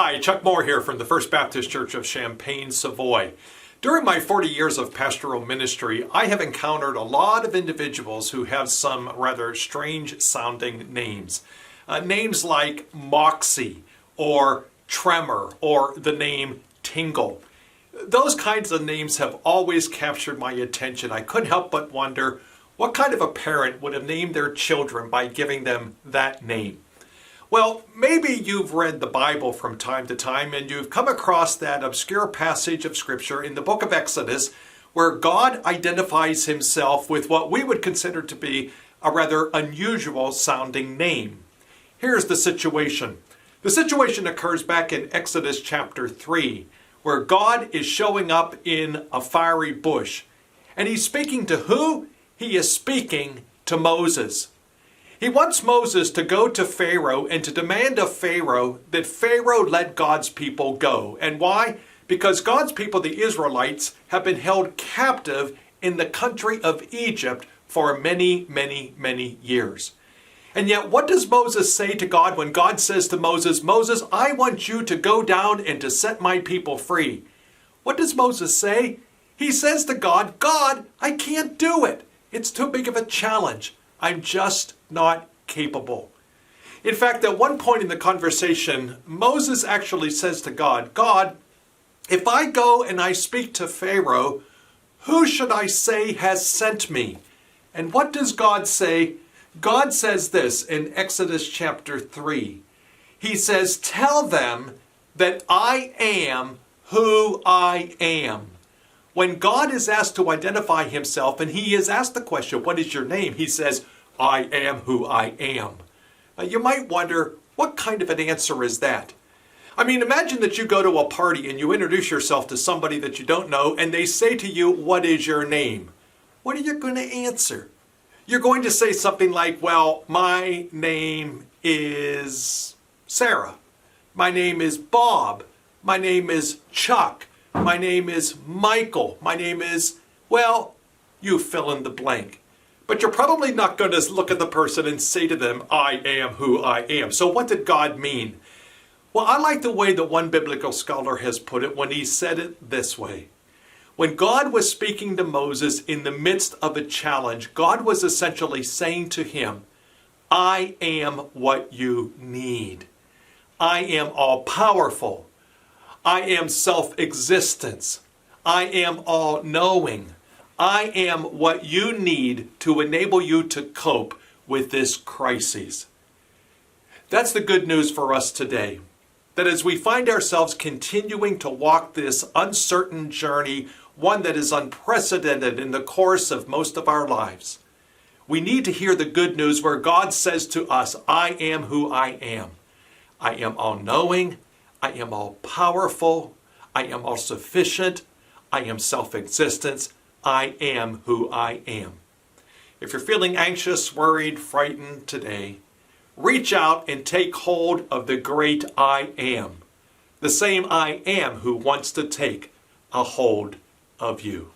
Hi, Chuck Moore here from the First Baptist Church of Champaign, Savoy. During my 40 years of pastoral ministry, I have encountered a lot of individuals who have some rather strange sounding names. Names like Moxie or Tremor or the name Tingle. Those kinds of names have always captured my attention. I couldn't help but wonder what kind of a parent would have named their children by giving them that name. Well, maybe you've read the Bible from time to time and you've come across that obscure passage of Scripture in the book of Exodus where God identifies himself with what we would consider to be a rather unusual sounding name. Here's the situation. The situation occurs back in Exodus chapter 3, where God is showing up in a fiery bush. And he's speaking to who? He is speaking to Moses. He wants Moses to go to Pharaoh and to demand of Pharaoh that Pharaoh let God's people go. And why? Because God's people, the Israelites, have been held captive in the country of Egypt for many, many, many years. And yet, what does Moses say to God when God says to Moses, Moses, I want you to go down and to set my people free? What does Moses say? He says to God, God, I can't do it. It's too big of a challenge. I'm just not capable. In fact, at one point in the conversation, Moses actually says to God, God, if I go and I speak to Pharaoh, who should I say has sent me? And what does God say? God says this in Exodus chapter 3. He says, tell them that I am who I am. When God is asked to identify himself, and he is asked the question, what is your name? He says, I am who I am. Now, you might wonder, what kind of an answer is that? I mean, imagine that you go to a party and you introduce yourself to somebody that you don't know, and they say to you, what is your name? What are you going to answer? You're going to say something like, well, my name is Sarah. My name is Bob. My name is Chuck. My name is Michael. My name is, well, you fill in the blank. But you're probably not going to look at the person and say to them, I am who I am. So what did God mean? Well, I like the way that one biblical scholar has put it when he said it this way. When God was speaking to Moses in the midst of a challenge, God was essentially saying to him, I am what you need. I am all-powerful. I am self-existence. I am all-knowing. I am what you need to enable you to cope with this crisis. That's the good news for us today. That as we find ourselves continuing to walk this uncertain journey, one that is unprecedented in the course of most of our lives, we need to hear the good news where God says to us, I am who I am. I am all-knowing. I am all-powerful. I am all-sufficient. I am self-existence. I am who I am. If you're feeling anxious, worried, frightened today, reach out and take hold of the great I am. The same I am who wants to take a hold of you.